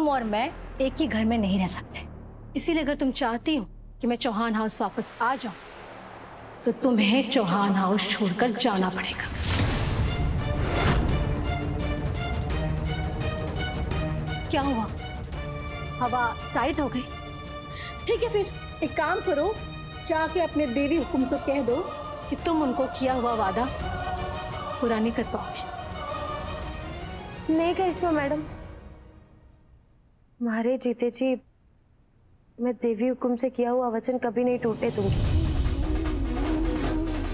और मैं एक ही घर में नहीं रह सकते। इसीलिए अगर तुम चाहती हो कि मैं चौहान हाउस वापस आ जाऊं तो तुम्हें चौहान हाउस छोड़कर जाना पड़ेगा। क्या हुआ? हवा टाइट हो गई? ठीक है, फिर एक काम करो, जाके अपने देवी हुकुम से कह दो कि तुम उनको किया हुआ वादा पूरा नहीं कर पाओगे। नहीं करिश्मा मैडम, तुम्हारे जीते जी मैं देवी हुकुम से किया हुआ वचन कभी नहीं टूटने दूंगी।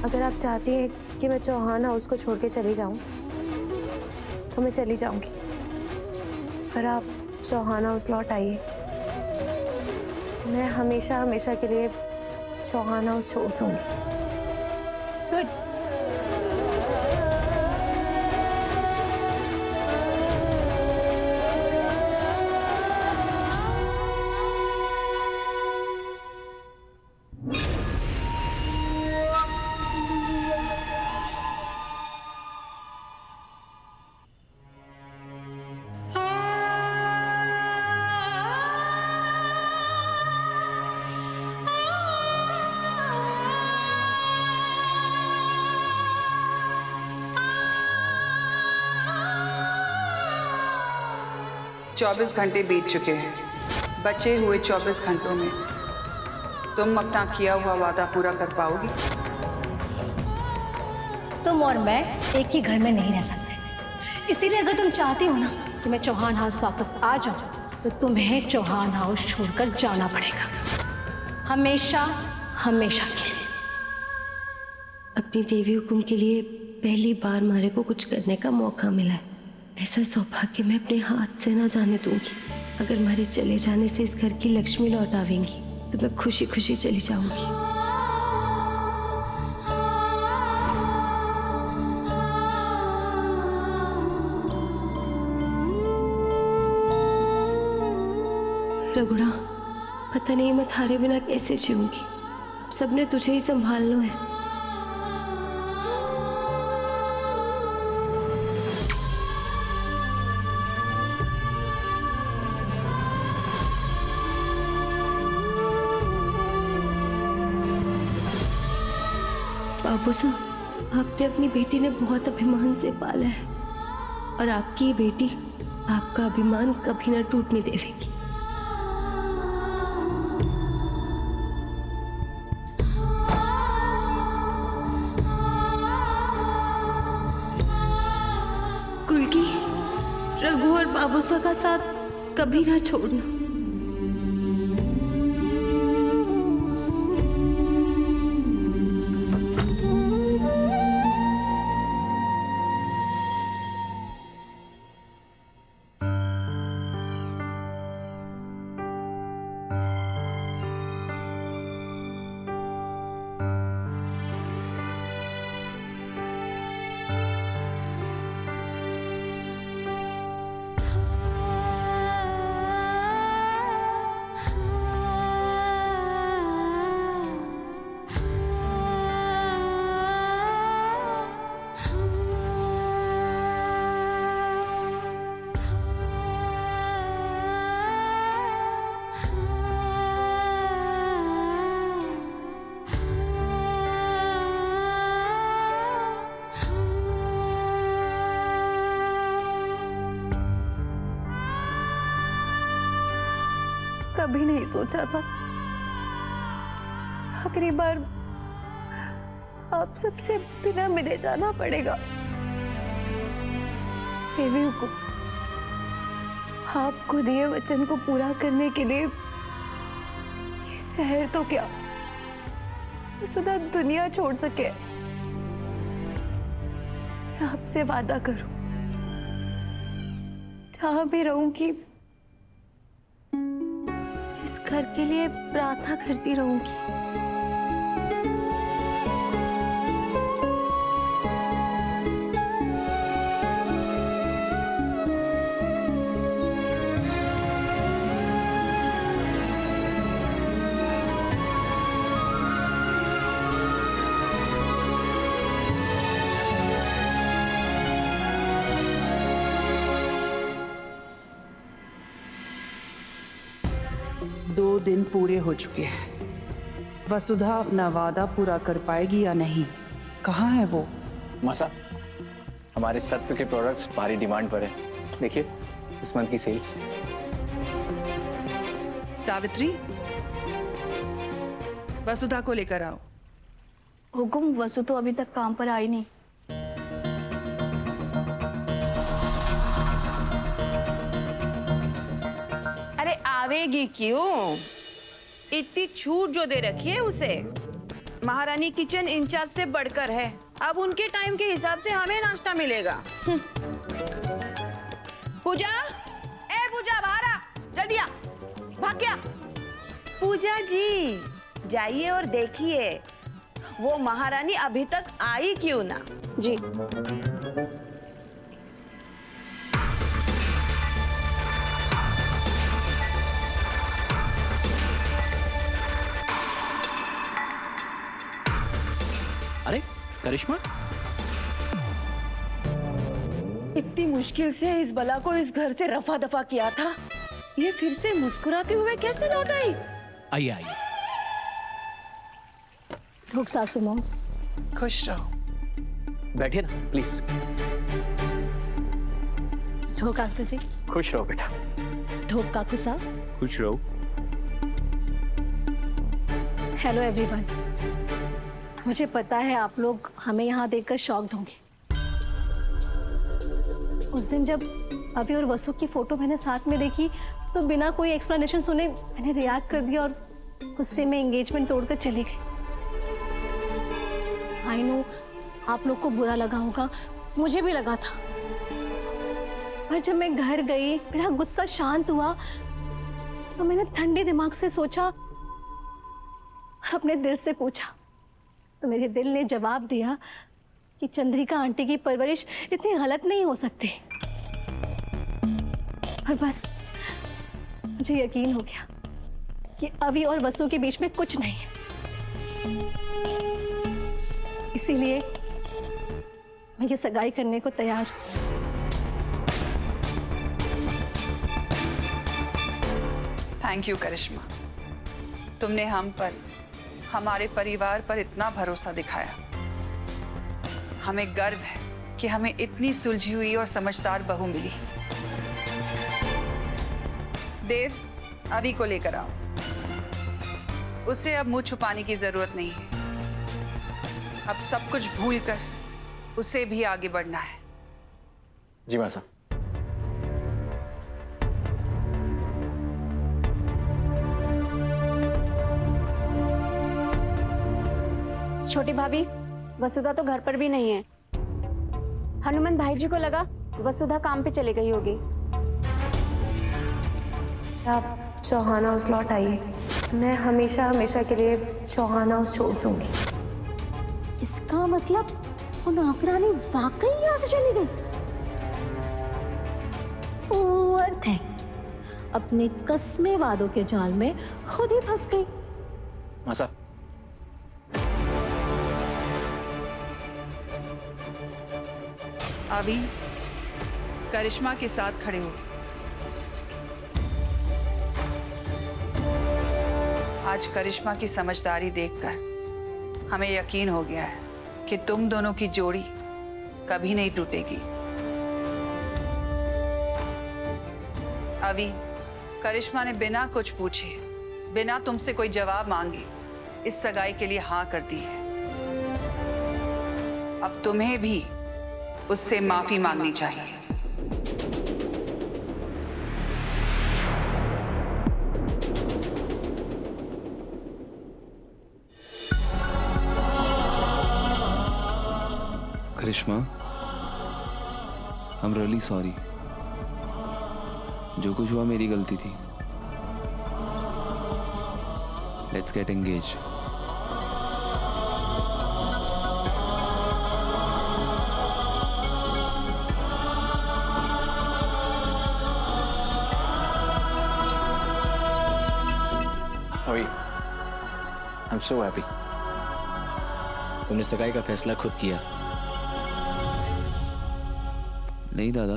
अगर आप चाहती हैं कि मैं चौहान हाउस को छोड़ के चली जाऊं तो मैं चली जाऊंगी, पर आप चौहान हाउस लौट आइए। मैं हमेशा हमेशा के लिए चौहान हाउस छोड़ दूंगी। गुड। चौबीस घंटे बीत चुके हैं। बचे हुए 24 घंटों में तुम अपना किया हुआ वादा पूरा कर पाओगी? तुम और मैं एक ही घर में नहीं रह सकते। इसीलिए अगर तुम चाहती हो ना कि मैं चौहान हाउस वापस आ जाऊं तो तुम्हें चौहान हाउस छोड़कर जाना पड़ेगा, हमेशा हमेशा के लिए। अपनी देवी हुकुम के लिए पहली बार मारे को कुछ करने का मौका मिला है। ऐसा सौभाग्य मैं अपने हाथ से ना जाने दूंगी। अगर हमारे चले जाने से इस घर की लक्ष्मी लौट आवेंगी तो मैं खुशी खुशी चली जाऊंगी। रघुड़ा, पता नहीं मैं थारे बिना कैसे जीऊंगी। अब सबने तुझे ही संभालना है। बाबू साहब, आपने अपनी बेटी ने बहुत अभिमान से पाला है और आपकी ये बेटी आपका अभिमान कभी ना टूटने देवेगी। कुल्की, रघु और बाबू साहब का साथ कभी ना छोड़ना। कभी नहीं सोचा था आखिरी बार आप सबसे बिना मिले जाना पड़ेगा। देवी हुकुम, आपको दिए वचन को पूरा करने के लिए ये शहर तो क्या, सुधा दुनिया छोड़ सके। मैं आपसे वादा करूं, जहां भी रहूंगी इस घर के लिए प्रार्थना करती रहूंगी। 2 दिन पूरे हो चुके हैं। वसुधा अपना वादा पूरा कर पाएगी या नहीं? कहाँ है वो? मसा, हमारे सत्व के प्रोडक्ट्स भारी डिमांड पर है। देखिए इस मंथ की सेल्स। सावित्री, वसुधा को लेकर आओ। हुकुम, वसु तो अभी तक काम पर आई नहीं। अरे आवेगी क्यों? इतनी छूट जो दे रखी है उसे। महारानी किचन इंचार्ज से बढ़कर है। अब उनके टाइम के हिसाब से हमें नाश्ता मिलेगा। पूजा, ए पूजा, बाहर आ, जल्दी आ, भाग गया। पूजा जी, जाइए और देखिए वो महारानी अभी तक आई क्यों ना। जी। अरे करिश्मा, इतनी मुश्किल से इस बला को इस घर से रफा दफा किया था, ये फिर से मुस्कुराते हुए कैसे लौट आई? आइए आइए। ठोक सासू माँ। खुश रहो। बैठिए ना प्लीज। ठोक अंकल जी। खुश रहो बेटा। ठोक काकू साहब। खुश रहो। Hello everyone. मुझे पता है आप लोग हमें यहाँ देखकर शॉक्ड होंगे। उस दिन जब अभी और वसु की फोटो मैंने साथ में देखी तो बिना कोई एक्सप्लेनेशन सुने मैंने रिएक्ट कर दिया और गुस्से में एंगेजमेंट तोड़कर चली गई। आई नो आप लोग को बुरा लगा होगा, मुझे भी लगा था। पर जब मैं घर गई, मेरा गुस्सा शांत हुआ तो मैंने ठंडे दिमाग से सोचा और अपने दिल से पूछा तो मेरे दिल ने जवाब दिया कि चंद्रिका आंटी की परवरिश इतनी गलत नहीं हो सकती। और बस मुझे यकीन हो गया कि अभी और वसु के बीच में कुछ नहीं है। इसीलिए मैं ये सगाई करने को तैयार हूं। थैंक यू करिश्मा, तुमने हम पर, हमारे परिवार पर इतना भरोसा दिखाया। हमें गर्व है कि हमें इतनी सुलझी हुई और समझदार बहू मिली। देव, अभी को लेकर आओ। उसे अब मुंह छुपाने की जरूरत नहीं है। अब सब कुछ भूलकर उसे भी आगे बढ़ना है। जी मासा। छोटी भाभी, वसुधा तो घर पर भी नहीं है। हनुमान भाई जी को लगा वसुधा काम पे चली गई होगी। आप चौहान हाउस लौट आइए, मैं हमेशा हमेशा के लिए चौहान हाउस छोड़ दूंगी। इसका मतलब वो नौकरानी वाकई यहाँ से चली गई। पुअर थिंग, अपने कस्मे वादों के जाल में खुद ही फंस गई। मासा, अभी करिश्मा के साथ खड़े हो। आज करिश्मा की समझदारी देखकर हमें यकीन हो गया है कि तुम दोनों की जोड़ी कभी नहीं टूटेगी। अभी करिश्मा ने बिना कुछ पूछे, बिना तुमसे कोई जवाब मांगे इस सगाई के लिए हाँ कर दी है। अब तुम्हें भी उससे माफी मांगनी चाहिए। करिश्मा, I'm really sorry। जो कुछ हुआ मेरी गलती थी। Let's get engaged। अभी I'm so happy। तुमने सगाई का फैसला खुद किया। नहीं दादा,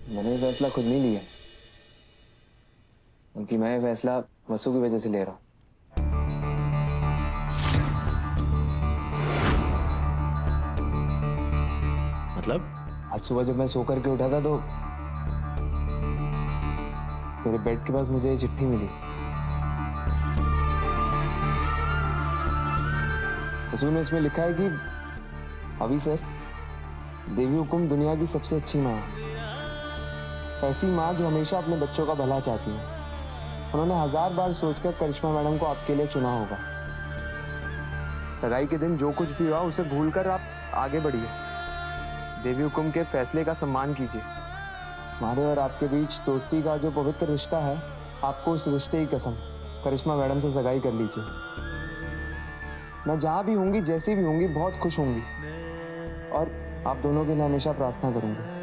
मैंने फैसला खुद नहीं लिया। क्योंकि मैं ये फैसला वसु की वजह से ले रहा हूँ। मतलब? आज सुबह जब मैं सो करके उठा था तो मेरे बेड के पास मुझे ये चिट्ठी मिली। वसु ने इसमें लिखा है कि अभी सर, देवी हुकुम दुनिया की सबसे अच्छी माँ है। ऐसी माँ जो हमेशा अपने बच्चों का भला चाहती है। उन्होंने 1000 बार सोचकर करिश्मा मैडम को आपके लिए चुना होगा। सगाई के दिन जो कुछ भी हुआ उसे भूलकर आप आगे बढ़िए। देवी हुकुम के फैसले का सम्मान कीजिए। हमारे और आपके बीच दोस्ती का जो पवित्र रिश्ता है, आपको उस रिश्ते की कसम करिश्मा मैडम से सगाई कर लीजिए। मैं जहाँ भी होंगी, जैसी भी होंगी, बहुत खुश होंगी और आप दोनों के लिए हमेशा प्रार्थना करूंगी।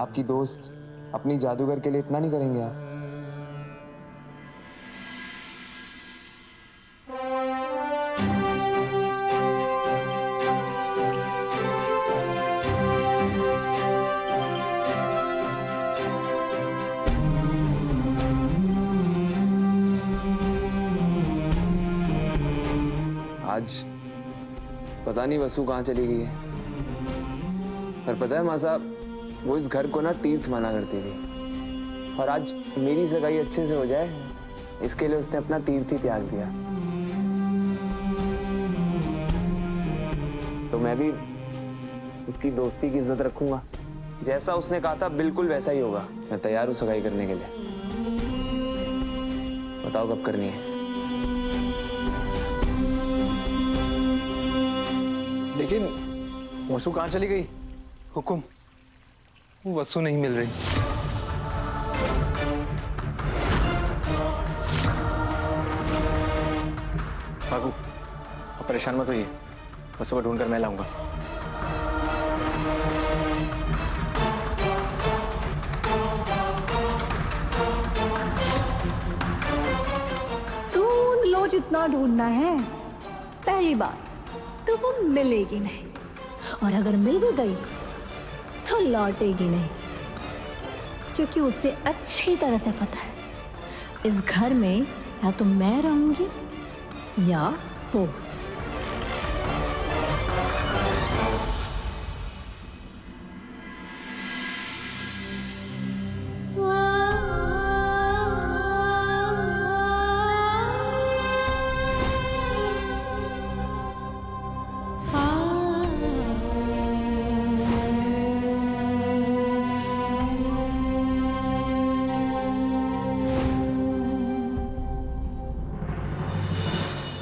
आपकी दोस्त अपनी जादूगर के लिए इतना नहीं करेंगे आप? आज पता नहीं वसु कहाँ चली गई है, पर पता है माँ साहब, वो इस घर को ना तीर्थ माना करती थी और आज मेरी सगाई अच्छे से हो जाए इसके लिए उसने अपना तीर्थ ही त्याग दिया। तो मैं भी उसकी दोस्ती की इज्जत रखूंगा। जैसा उसने कहा था बिल्कुल वैसा ही होगा। मैं तैयार हूँ सगाई करने के लिए। बताओ कब करनी है? लेकिन वसु कहाँ चली गई? हुकुम, वो वसु नहीं मिल रही। बाबू, आप परेशान मत होइए, वसु को ढूंढ कर मैं लाऊंगा। ढूंढ लो जितना ढूंढना है। पहली बात तो वो मिलेगी नहीं, और अगर मिल भी गई तो लौटेगी नहीं, क्योंकि उसे अच्छी तरह से पता है इस घर में या तो मैं रहूंगी या वो।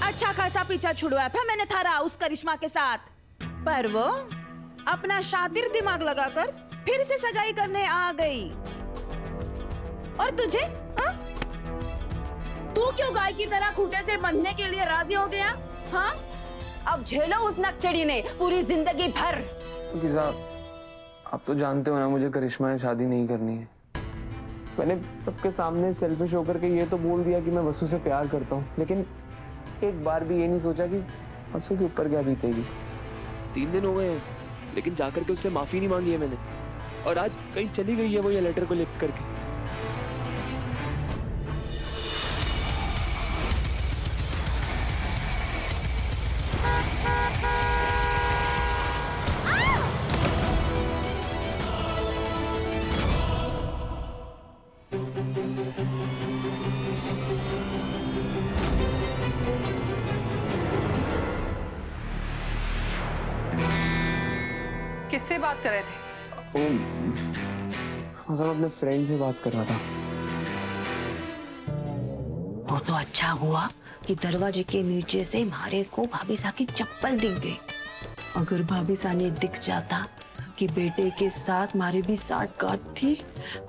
अच्छा खासा पीछा छुड़वाया था मैंने थारा उस करिश्मा के साथ, पर वो अपना शातिर दिमाग लगाकर फिर से सगाई करने आ गई। और तुझे हा? तू क्यों गाय की तरह खूंटे से बंधने के लिए राजी हो गया? हाँ, अब झेलो उस नकचड़ी ने पूरी जिंदगी भर। साहब, आप तो जानते हो ना मुझे करिश्मा से शादी नहीं करनी है। मैंने सबके सामने सेल्फिश होकर के ये तो बोल दिया कि मैं वसु से प्यार करता हूँ, लेकिन एक बार भी ये नहीं सोचा कि वसु के ऊपर क्या बीतेगी। 3 दिन हो गए हैं, लेकिन जाकर के उससे माफी नहीं मांगी है मैंने, और आज कहीं चली गई है वो ये लेटर को लिख करके। किससे बात कर रहे थे? मतलब अपने फ्रेंड से बात कर रहा था। वो तो अच्छा हुआ कि दरवाजे के नीचे से मारे को भाभी सा की चप्पल दिख गई। अगर भाभी सा ने दिख जाता कि बेटे के साथ मारे भी साठ गांठ थी,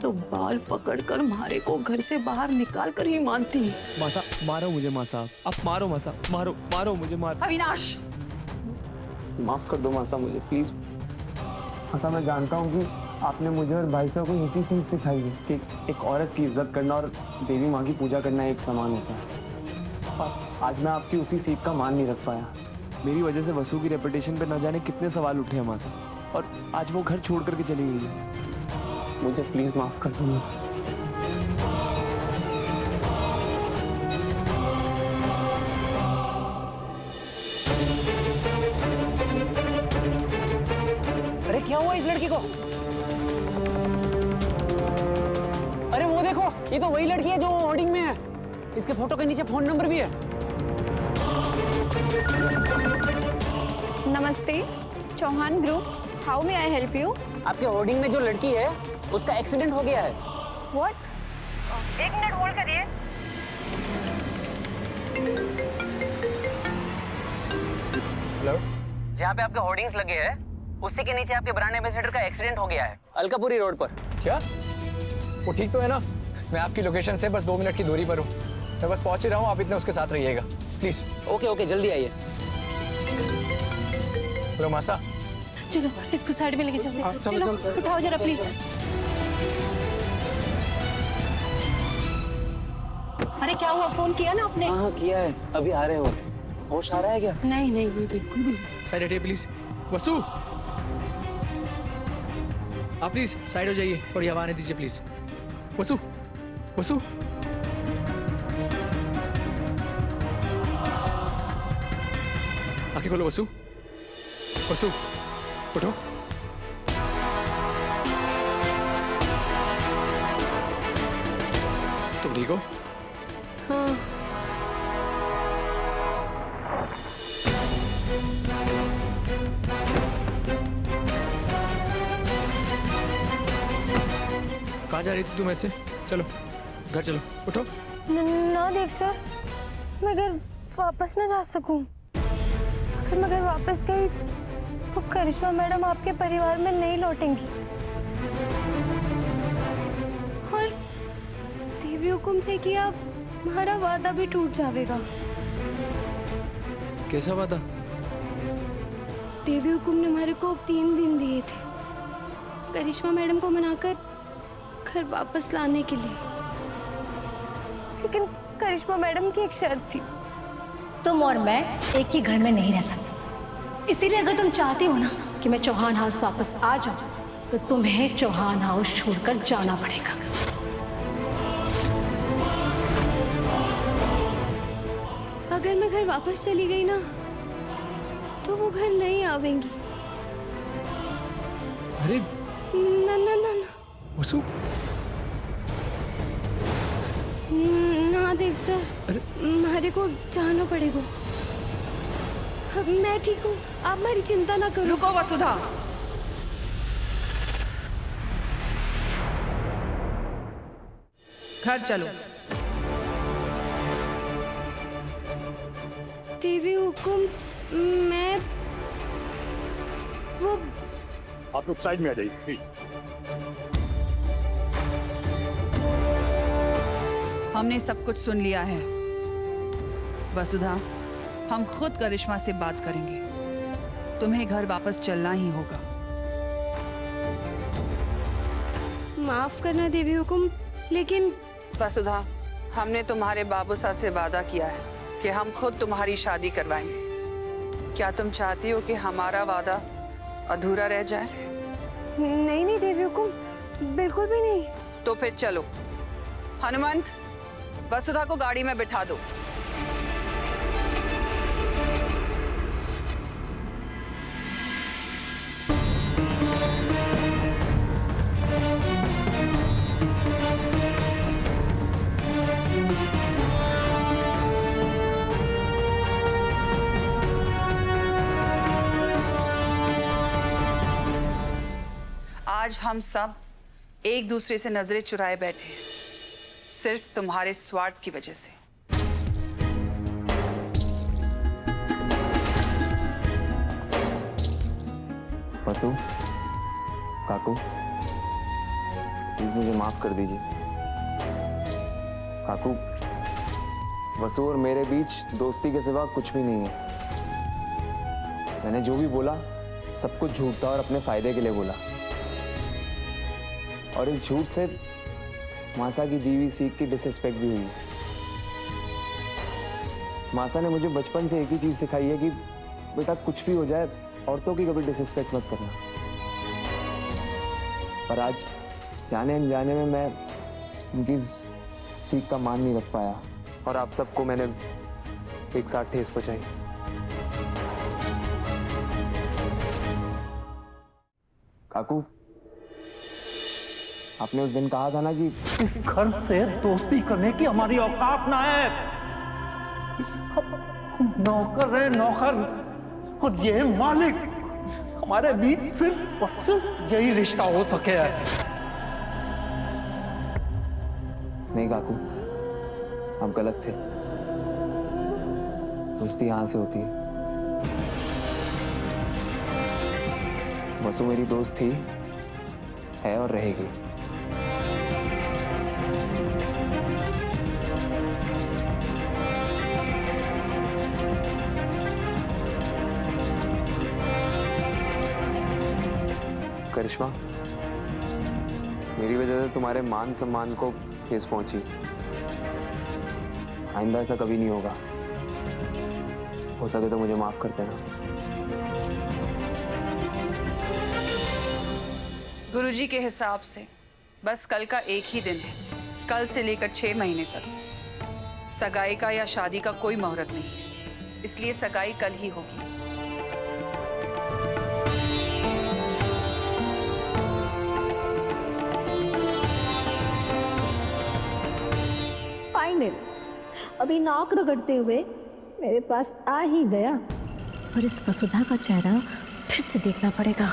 तो बाल पकड़कर मारे को घर से बाहर निकाल कर ही मानती। मासा, मारो मुझे माँ साहब, आप मारो मासा, मारो मारो मुझे, मारो। अविनाश, माफ कर दो मासा मुझे प्लीज। मासा, मैं जानता हूँ कि आपने मुझे और भाई साहब को एक ही चीज सिखाई है कि एक औरत की इज्जत करना और देवी माँ की पूजा करना एक समान होता है। और आज मैं आपकी उसी सीख का मान नहीं रख पाया। मेरी वजह से वसु की रेपुटेशन पे न जाने कितने सवाल उठे हैं मासा, और आज वो घर छोड़ करके चली गई है। मुझे प्लीज माफ कर दो मासा। लड़की को। अरे वो देखो, ये तो वही लड़की है जो होर्डिंग में है। इसके फोटो के नीचे फोन नंबर भी है। नमस्ते, Chauhan group, how may I help you? आपके होर्डिंग में जो लड़की है उसका एक्सीडेंट हो गया है। व्हाट? एक मिनट होल्ड करिए। हेलो, जहाँ पे आपके होर्डिंग्स लगे हैं उसी के नीचे आपके ब्रांड एम्बेसडर का एक्सीडेंट हो गया है, अलकापुरी रोड पर। क्या वो ठीक तो है ना? मैं आपकी लोकेशन से बस 2 मिनट की दूरी पर हूँ। मैं बस पहुंच ही रहा हूँ, आप इतने उसके साथ रहिएगा प्लीज। ओके ओके, जल्दी आइए। हेलो मासा, चलो इसको साइड में लेके चलते हैं। चलो उठाओ जरा प्लीज। अरे क्या हुआ, फोन किया ना आपने? हाँ किया है, अभी आ रहे हो। होश आ रहा है क्या? नहीं नहीं बिल्कुल भी। साइड हटिए प्लीज। वसु, आप प्लीज साइड हो जाइए, थोड़ी हवा आने दीजिए प्लीज। वसु, वसु, आंखें खोलो वसु। वसु, उठो। तुम ठीक हो? हाँ। कहाँ जा रही थी तुम ऐसे? चलो घर चलो, उठो। ना देव सर, मैं घर वापस ना जा सकूं। अगर मैं घर वापस गई तो करिश्मा मैडम आपके परिवार में नहीं लौटेंगी और देवी हुकुम से किया हमारा वादा भी टूट जाएगा। कैसा वादा? देवी हुकुम ने हमारे को 3 दिन दिए थे करिश्मा मैडम को मनाकर घर वापस लाने के लिए, लेकिन करिश्मा मैडम की एक शर्त थी। तुम और मैं एक ही घर में नहीं रह सकते, इसीलिए अगर तुम चाहती हो ना कि मैं चौहान हाउस वापस आ जाऊं तो तुम्हें चौहान हाउस छोड़कर जाना पड़ेगा। अगर मैं घर वापस चली गई ना तो वो घर नहीं आवेंगी। अरे ना ना ना ना वसु, ना देव सर, हमारे को जाना पड़ेगा। मैं ठीक हूँ, आप हमारी चिंता ना करो। रुको वसुधा, घर चलो। देवी हुकुम, मैं वो आप लोग साइड में आ जाइए प्लीज। हमने सब कुछ सुन लिया है वसुधा, हम खुद करिश्मा से बात करेंगे। तुम्हें घर वापस चलना ही होगा। माफ करना देवी हुकुम, लेकिन वसुधा, हमने तुम्हारे बाबू साहब से वादा किया है कि हम खुद तुम्हारी शादी करवाएंगे। क्या तुम चाहती हो कि हमारा वादा अधूरा रह जाए? नहीं नहीं देवी हुकुम, बिल्कुल भी नहीं। तो फिर चलो। हनुमंत, वसुधा को गाड़ी में बिठा दो। आज हम सब एक दूसरे से नजरें चुराए बैठे हैं, सिर्फ तुम्हारे स्वार्थ की वजह से। वसु, काकू, प्लीज मुझे माफ कर दीजिए। काकू, वसु और मेरे बीच दोस्ती के सिवा कुछ भी नहीं है। मैंने जो भी बोला सब कुछ झूठ था और अपने फायदे के लिए बोला, और इस झूठ से मासा की दी हुई सीख की डिसरिस्पेक्ट भी हुई। मासा ने मुझे बचपन से एक ही चीज सिखाई है कि बेटा कुछ भी हो जाए औरतों की कभी डिसरिस्पेक्ट मत करना। पर आज जाने अनजाने में मैं उनकी सीख का मान नहीं रख पाया और आप सबको मैंने एक साथ ठेस पहुंचाई। काकू, आपने उस दिन कहा था ना कि इस घर से दोस्ती करने की हमारी औकात ना है। हम नौकर है, नौकर, और ये मालिक। हमारे बीच सिर्फ और सिर्फ यही रिश्ता हो सके है। नहीं काकू, आप गलत थे। दोस्ती यहां से होती है। वसु मेरी दोस्त थी, है और रहेगी। करिश्मा, मेरी वजह से तुम्हारे मान सम्मान को ठेस पहुंची। आइंदा ऐसा कभी नहीं होगा। हो सके तो मुझे माफ कर देना। गुरुजी के हिसाब से बस कल का एक ही दिन है। कल से लेकर 6 महीने तक सगाई का या शादी का कोई मुहूर्त नहीं है, इसलिए सगाई कल ही होगी। फाइनल अभी नाक रगड़ते हुए मेरे पास आ ही गया। और इस वसुधा का चेहरा फिर से देखना पड़ेगा।